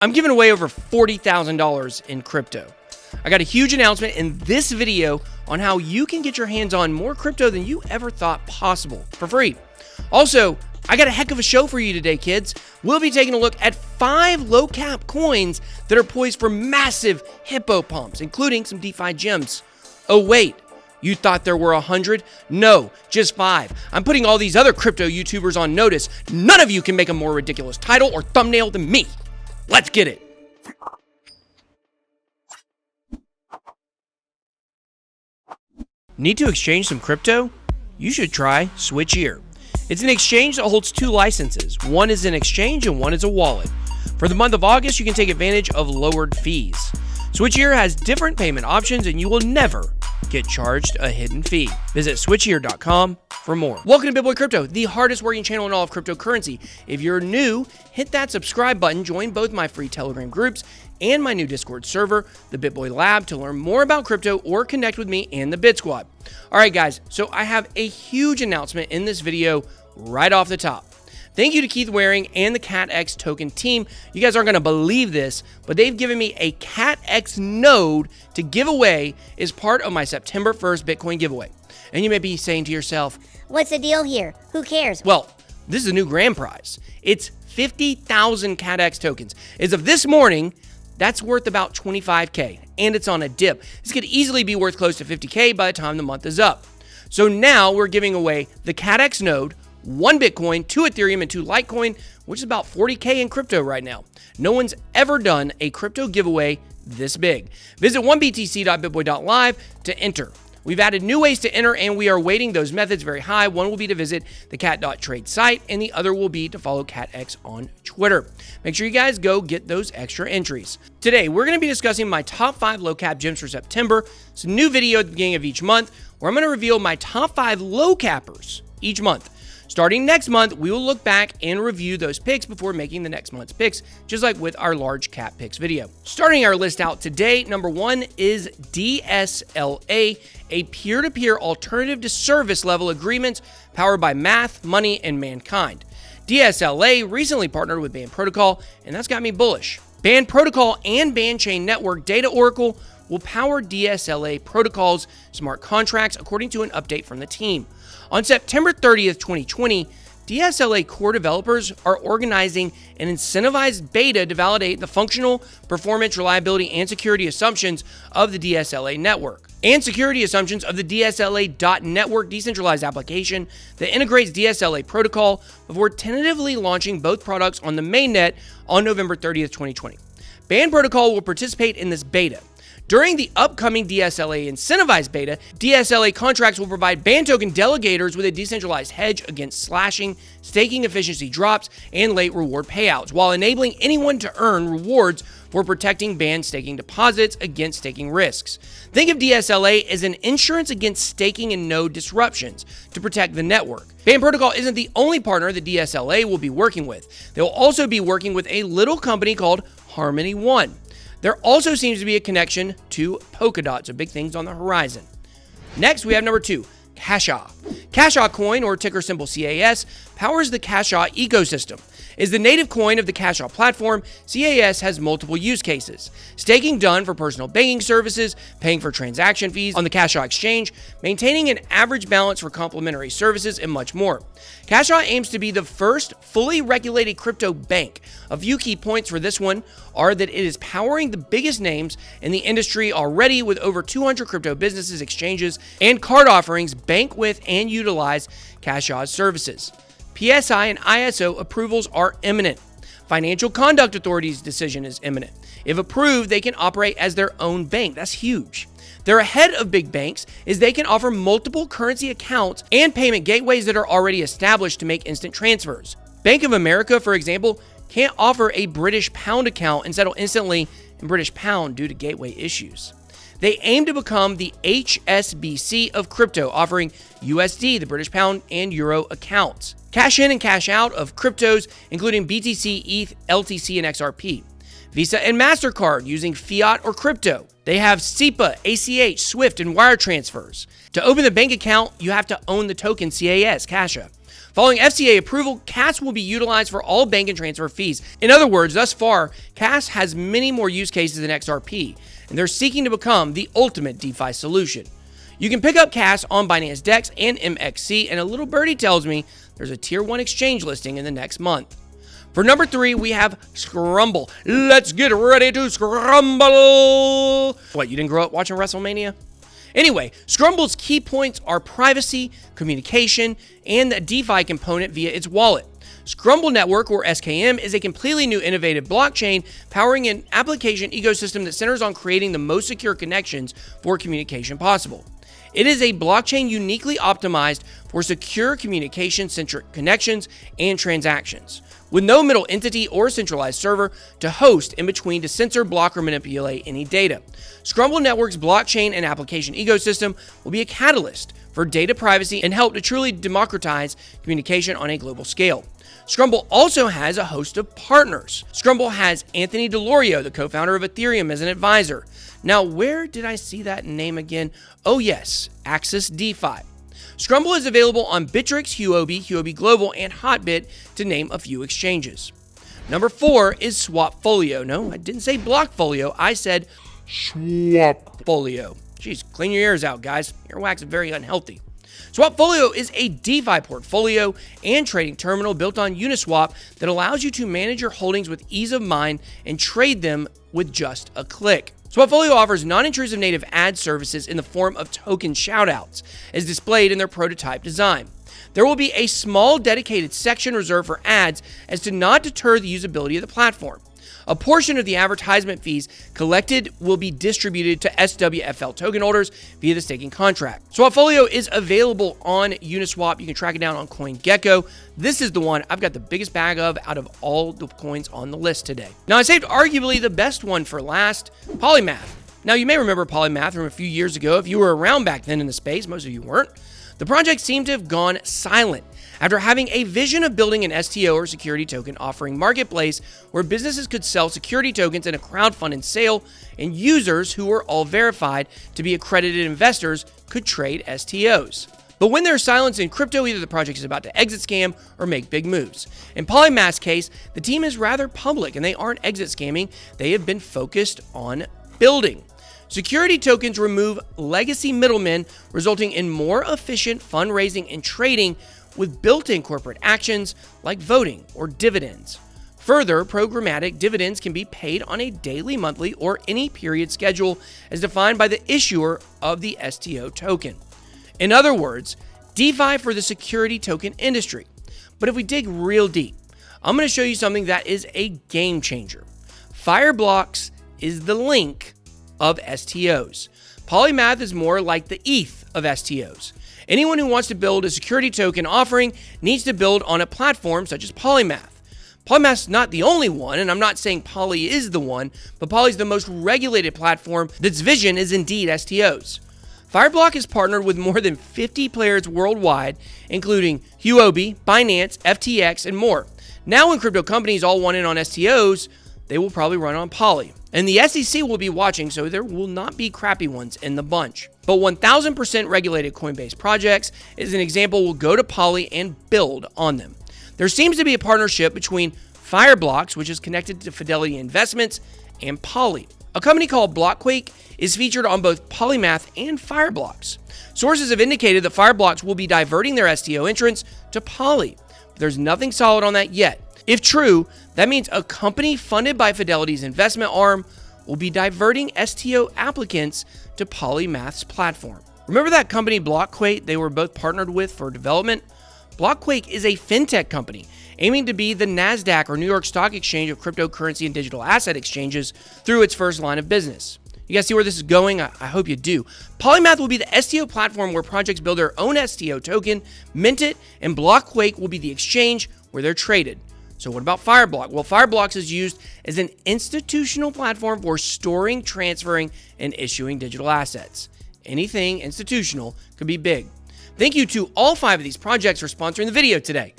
I'm giving away over $40,000 in crypto. I got a huge announcement in this video on how you can get your hands on more crypto than you ever thought possible for free. Also, I got a heck of a show for you today, kids. We'll be taking a look at 5 low-cap coins that are poised for massive hippo pumps, including some DeFi gems. Oh, wait. You thought there were 100? No, just 5. I'm putting all these other crypto YouTubers on notice. None of you can make a more ridiculous title or thumbnail than me. Let's get it. Need to exchange some crypto? You should try Switchier. It's an exchange that holds 2 licenses. One is an exchange and one is a wallet. For the month of August, you can take advantage of lowered fees. Switchier has different payment options and you will never get charged a hidden fee. Visit switchier.com for more. Welcome to BitBoy Crypto, the hardest working channel in all of cryptocurrency. If you're new, hit that subscribe button, join both my free Telegram groups and my new Discord server, the BitBoy Lab, to learn more about crypto or connect with me and the Bit Squad. All right, guys, so I have a huge announcement in this video right off the top. Thank you to Keith Waring and the CatX token team. You guys aren't going to believe this, but they've given me a CatX node to give away as part of my September 1st Bitcoin giveaway. And you may be saying to yourself, what's the deal here? Who cares? Well, this is a new grand prize. It's 50,000 CatX tokens. As of this morning, that's worth about 25K, and it's on a dip. This could easily be worth close to 50K by the time the month is up. So now we're giving away the CatX node, 1 Bitcoin, 2 Ethereum, and 2 Litecoin, which is about 40K in crypto right now. No one's ever done a crypto giveaway this big. Visit 1btc.bitboy.live to enter. We've added new ways to enter, and we are weighting those methods very high. One will be to visit the cat.trade site, and the other will be to follow CatX on Twitter. Make sure you guys go get those extra entries. Today, we're going to be discussing my top 5 low-cap gems for September. It's a new video at the beginning of each month, where I'm going to reveal my top 5 low-cappers each month. Starting next month, we will look back and review those picks before making the next month's picks, just like with our large cap picks video. Starting our list out today, number 1 is DSLA, a peer-to-peer alternative to service level agreements powered by Math, Money, and Mankind. DSLA recently partnered with Band Protocol, and that's got me bullish. Band Protocol and Bandchain Network Data Oracle will power DSLA Protocol's smart contracts, according to an update from the team. On September 30th, 2020, DSLA core developers are organizing an incentivized beta to validate the functional, performance, reliability, and security assumptions of the DSLA network, and security assumptions of the DSLA.network decentralized application that integrates DSLA protocol before tentatively launching both products on the mainnet on November 30th, 2020. Band Protocol will participate in this beta. During the upcoming DSLA incentivized beta, DSLA contracts will provide Band token delegators with a decentralized hedge against slashing, staking efficiency drops, and late reward payouts, while enabling anyone to earn rewards for protecting Band staking deposits against staking risks. Think of DSLA as an insurance against staking and node disruptions to protect the network. Band Protocol isn't the only partner that DSLA will be working with. They'll also be working with a little company called Harmony One. There also seems to be a connection to Polkadot, so big things on the horizon. Next, we have number 2, Kasha. Kasha coin, or ticker symbol CAS, powers the Kasha ecosystem. As the native coin of the Kasha platform, CAS has multiple use cases. Staking done for personal banking services, paying for transaction fees on the Kasha exchange, maintaining an average balance for complementary services, and much more. Kasha aims to be the first fully regulated crypto bank. A few key points for this one are that it is powering the biggest names in the industry already, with over 200 crypto businesses, exchanges, and card offerings bank with and utilize Kasha's services. PSI and ISO approvals are imminent. Financial Conduct Authority's decision is imminent. If approved, they can operate as their own bank. That's huge. They're ahead of big banks as they can offer multiple currency accounts and payment gateways that are already established to make instant transfers. Bank of America, for example, can't offer a British pound account and settle instantly in British pound due to gateway issues. They aim to become the HSBC of crypto, offering USD, the British pound, and euro accounts. Cash in and cash out of cryptos, including BTC, ETH, LTC, and XRP. Visa and MasterCard using fiat or crypto. They have SEPA, ACH, SWIFT, and wire transfers. To open the bank account, you have to own the token CAS, Kasha. Following FCA approval, CAS will be utilized for all bank and transfer fees. In other words, thus far, CAS has many more use cases than XRP, and they're seeking to become the ultimate DeFi solution. You can pick up CAS on Binance Dex and MXC, and a little birdie tells me there's a Tier 1 exchange listing in the next month. For number 3, we have Scrumble. Let's get ready to scrumble. What, you didn't grow up watching WrestleMania? Anyway, Scrumble's key points are privacy, communication, and the DeFi component via its wallet. Scrumble Network, or SKM, is a completely new innovative blockchain powering an application ecosystem that centers on creating the most secure connections for communication possible. It is a blockchain uniquely optimized for secure communication-centric connections and transactions, with no middle entity or centralized server to host in between to censor, block, or manipulate any data. Scrumble Network's blockchain and application ecosystem will be a catalyst for data privacy and help to truly democratize communication on a global scale. Scrumble also has a host of partners. Scrumble has Anthony Delorio, the co-founder of Ethereum, as an advisor. Now, where did I see that name again? Oh yes, Axis DeFi. Scrumble is available on Bittrex, Huobi, Huobi Global, and Hotbit, to name a few exchanges. Number 4 is Swapfolio. No, I didn't say Blockfolio. I said Swapfolio. Jeez, clean your ears out, guys. Earwax is very unhealthy. Swapfolio is a DeFi portfolio and trading terminal built on Uniswap that allows you to manage your holdings with ease of mind and trade them with just a click. Swapfolio offers non-intrusive native ad services in the form of token shoutouts, as displayed in their prototype design. There will be a small dedicated section reserved for ads as to not deter the usability of the platform. A portion of the advertisement fees collected will be distributed to SWFL token holders via the staking contract. Swapfolio is available on Uniswap. You can track it down on CoinGecko. This is the one I've got the biggest bag of out of all the coins on the list today. Now, I saved arguably the best one for last, Polymath. Now, you may remember Polymath from a few years ago if you were around back then in the space. Most of you weren't. The project seemed to have gone silent after having a vision of building an STO, or security token offering marketplace, where businesses could sell security tokens in a crowdfunded sale, and users who were all verified to be accredited investors could trade STOs. But when there's silence in crypto, either the project is about to exit scam or make big moves. In Polymath's case, the team is rather public and they aren't exit scamming. They have been focused on building. Security tokens remove legacy middlemen, resulting in more efficient fundraising and trading with built-in corporate actions like voting or dividends. Further, programmatic dividends can be paid on a daily, monthly, or any period schedule as defined by the issuer of the STO token. In other words, DeFi for the security token industry. But if we dig real deep, I'm going to show you something that is a game changer. Fireblocks is the link of STOs. Polymath is more like the ETH of STOs. Anyone who wants to build a security token offering needs to build on a platform such as Polymath. Polymath's not the only one, and I'm not saying Poly is the one, but Poly's the most regulated platform that's vision is indeed STOs. Fireblock is partnered with more than 50 players worldwide, including Huobi, Binance, FTX, and more. Now when crypto companies all want in on STOs, they will probably run on Poly. And the SEC will be watching, so there will not be crappy ones in the bunch. But 1000% regulated Coinbase projects, as an example, will go to Poly and build on them. There seems to be a partnership between Fireblocks, which is connected to Fidelity Investments, and Poly. A company called Blockquake is featured on both Polymath and Fireblocks. Sources have indicated that Fireblocks will be diverting their STO entrance to Poly, but there's nothing solid on that yet. If true, that means a company funded by Fidelity's investment arm will be diverting STO applicants to Polymath's platform. Remember that company Blockquake they were both partnered with for development? Blockquake is a fintech company aiming to be the NASDAQ or New York Stock Exchange of cryptocurrency and digital asset exchanges through its first line of business. You guys see where this is going? I hope you do. Polymath will be the STO platform where projects build their own STO token, mint it, and Blockquake will be the exchange where they're traded. So what about Fireblock? Well, Fireblocks is used as an institutional platform for storing, transferring, and issuing digital assets. Anything institutional could be big. Thank you to all 5 of these projects for sponsoring the video today.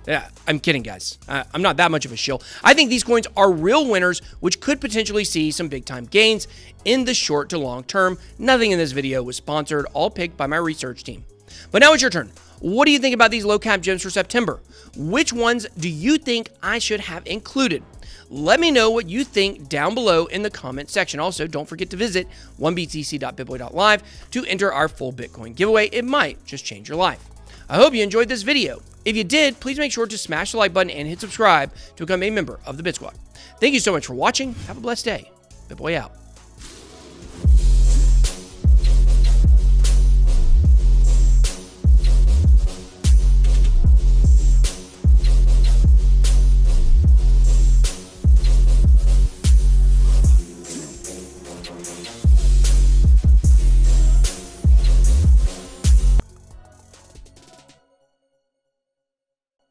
Yeah, I'm kidding, guys. I'm not that much of a shill. I think these coins are real winners, which could potentially see some big-time gains in the short to long term. Nothing in this video was sponsored, all picked by my research team. But now it's your turn. What do you think about these low cap gems for September? Which ones do you think I should have included? Let me know what you think down below in the comment section. Also, don't forget to visit 1btc.bitboy.live to enter our full Bitcoin giveaway. It might just change your life. I hope you enjoyed this video. If you did, please make sure to smash the like button and hit subscribe to become a member of the Bit Squad. Thank you so much for watching. Have a blessed day. BitBoy out.